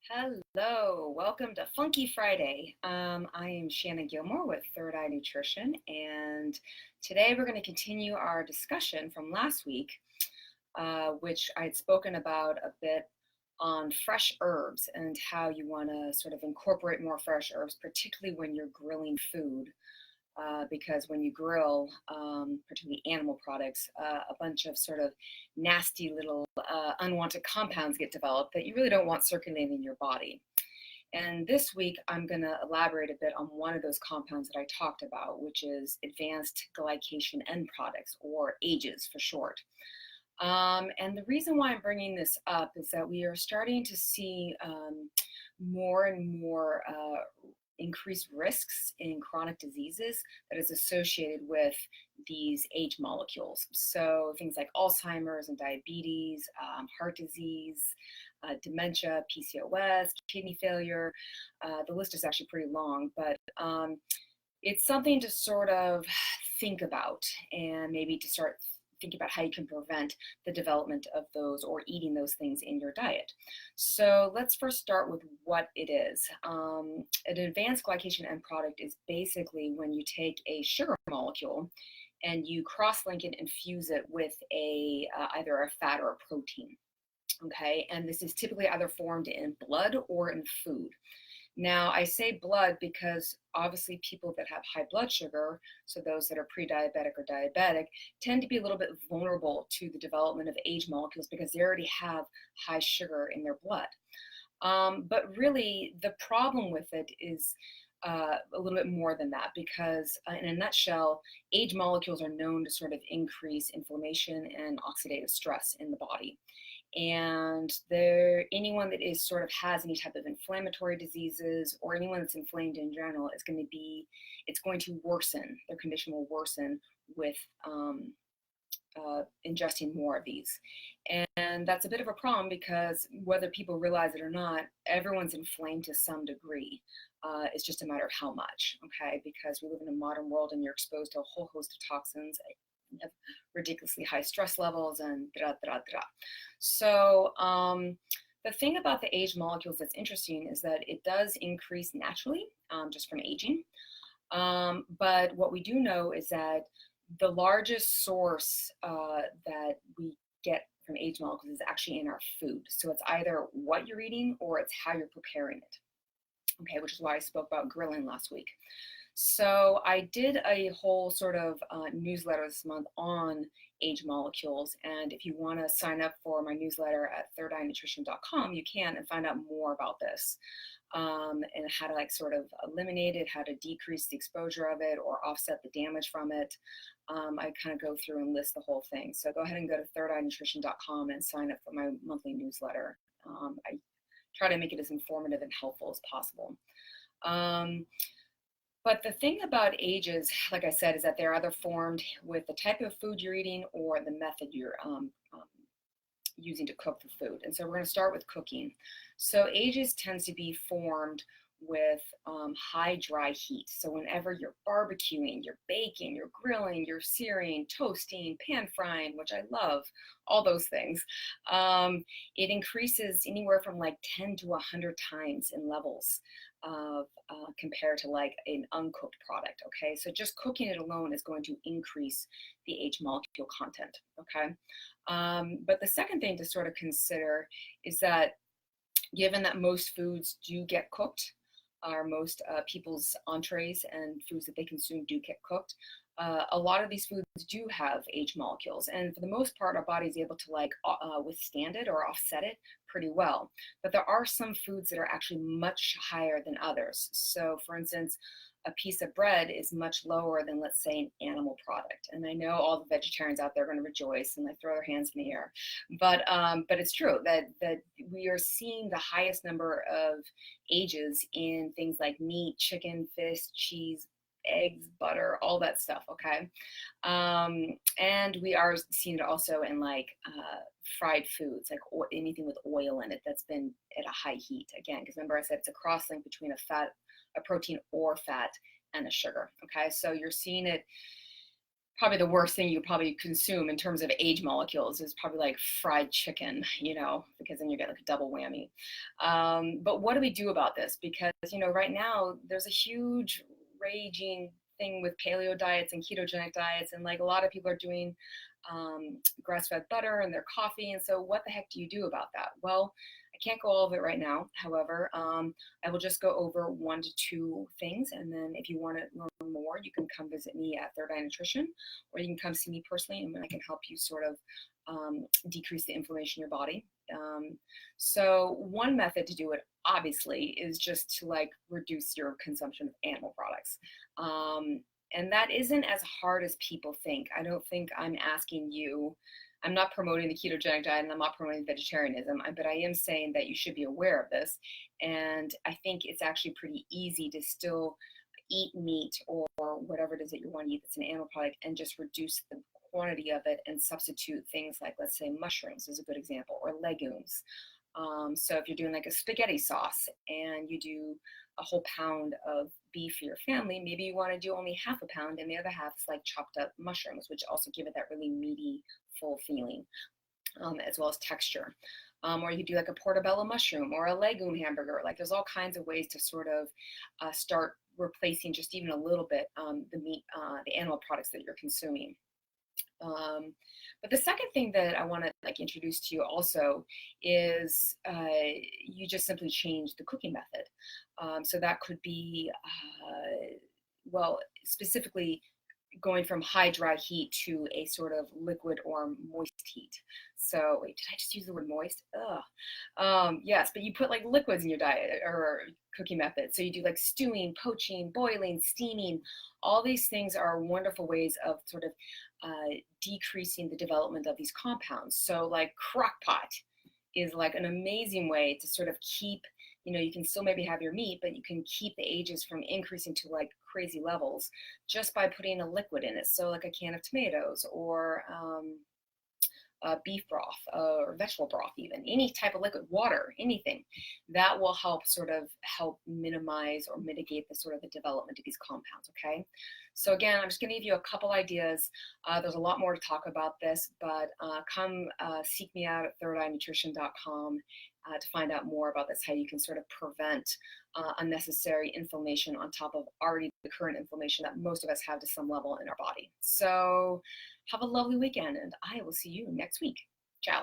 Hello, welcome to Funky Friday. I am Shannon Gilmore with Third Eye Nutrition, and today we're going to continue our discussion from last week, which I had spoken about a bit on fresh herbs and how you want to sort of incorporate more fresh herbs, particularly when you're grilling food. Because when you grill, particularly animal products, a bunch of sort of nasty little unwanted compounds get developed that you really don't want circulating in your body. And this week, I'm going to elaborate a bit on one of those compounds that I talked about, which is Advanced Glycation End Products, or AGEs for short. And the reason why I'm bringing this up is that we are starting to see more and more increased risks in chronic diseases that is associated with these age molecules. So things like Alzheimer's and diabetes, heart disease, dementia, PCOS, kidney failure. The list is actually pretty long, but it's something to sort of think about and maybe to start think about how you can prevent the development of those or eating those things in your diet. So let's first start with what it is. An advanced glycation end product is basically when you take a sugar molecule and you cross-link it and fuse it with either a fat or a protein. Okay, and this is typically either formed in blood or in food. Now, I say blood because obviously people that have high blood sugar, so those that are pre-diabetic or diabetic, tend to be a little bit vulnerable to the development of age molecules because they already have high sugar in their blood. But really, the problem with it is a little bit more than that because in a nutshell, age molecules are known to sort of increase inflammation and oxidative stress in the body. And anyone that is sort of has any type of inflammatory diseases or anyone that's inflamed in general is it's going to worsen. Their condition will worsen with ingesting more of these. And that's a bit of a problem because whether people realize it or not, everyone's inflamed to some degree. It's just a matter of how much, okay? Because we live in a modern world and you're exposed to a whole host of toxins, have ridiculously high stress levels and So the thing about the age molecules that's interesting is that it does increase naturally just from aging. But what we do know is that the largest source that we get from age molecules is actually in our food. So it's either what you're eating or it's how you're preparing it. Okay, which is why I spoke about grilling last week. So I did a whole sort of newsletter this month on age molecules. And if you want to sign up for my newsletter at thirdeyenutrition.com, you can and find out more about this and how to like sort of eliminate it, how to decrease the exposure of it or offset the damage from it. I kind of go through and list the whole thing. So go ahead and go to thirdeyenutrition.com and sign up for my monthly newsletter. I try to make it as informative and helpful as possible. But the thing about ages, like I said, is that they're either formed with the type of food you're eating or the method you're using to cook the food. And so we're going to start with cooking. So ages tends to be formed with high dry heat. So whenever you're barbecuing, you're baking, you're grilling, you're searing, toasting, pan frying, which I love, all those things, it increases anywhere from like 10 to 100 times in levels of compared to like an uncooked product. Okay, so just cooking it alone is going to increase the age molecule content. Okay, but the second thing to sort of consider is that given that most foods do get cooked, or most people's entrees and foods that they consume do get cooked, a lot of these foods do have age molecules, and for the most part our body is able to like withstand it or offset it pretty well. But there are some foods that are actually much higher than others. So for instance, a piece of bread is much lower than, let's say, an animal product. And I know all the vegetarians out there are going to rejoice and like throw their hands in the air, but it's true that we are seeing the highest number of ages in things like meat, chicken, fish, cheese, eggs, butter, all that stuff. Okay, and we are seeing it also in like fried foods, like anything with oil in it that's been at a high heat. Again, because remember I said it's a cross link between a protein or fat and a sugar. Okay, so you're seeing it probably the worst thing you probably consume in terms of age molecules is probably like fried chicken, because then you get like a double whammy. But what do we do about this? Because, right now there's a huge raging thing with paleo diets and ketogenic diets, and like a lot of people are doing grass-fed butter in their coffee. And so what the heck do you do about that? Well, I can't go all of it right now. However, I will just go over 1 to 2 things. And then if you want to learn more, you can come visit me at Third Eye Nutrition, or you can come see me personally, and I can help you sort of decrease the inflammation in your body. So one method to do it, obviously, is just to like reduce your consumption of animal products. And that isn't as hard as people think. I don't think I'm asking you, I'm not promoting the ketogenic diet and I'm not promoting vegetarianism, but I am saying that you should be aware of this. And I think it's actually pretty easy to still eat meat or whatever it is that you want to eat that's an animal product, and just reduce the quantity of it and substitute things like, let's say, mushrooms is a good example, or legumes. So if you're doing like a spaghetti sauce and you do a whole pound of beef for your family, maybe you want to do only half a pound, and the other half is like chopped up mushrooms, which also give it that really meaty, full feeling, as well as texture. Or you could do like a portobello mushroom or a legume hamburger. Like there's all kinds of ways to sort of start replacing just even a little bit the meat, the animal products that you're consuming. But the second thing that I want to like introduce to you also is you just simply change the cooking method. So that could be, well, specifically going from high dry heat to a sort of liquid or moist heat. So wait, did I just use the word moist? Yes, but you put like liquids in your diet or cooking method. So you do like stewing, poaching, boiling, steaming. All these things are wonderful ways of sort of decreasing the development of these compounds. So like crock pot is like an amazing way to sort of keep, you can still maybe have your meat, but you can keep the ages from increasing to like crazy levels just by putting a liquid in it. So like a can of tomatoes or beef broth or vegetable broth, even any type of liquid, water, anything that will help minimize or mitigate the sort of the development of these compounds. Okay, so again, I'm just going to give you a couple ideas. There's a lot more to talk about this, but come seek me out at thirdeyenutrition.com to find out more about this, how you can sort of prevent unnecessary inflammation on top of already the current inflammation that most of us have to some level in our body. So have a lovely weekend, and I will see you next week. Ciao.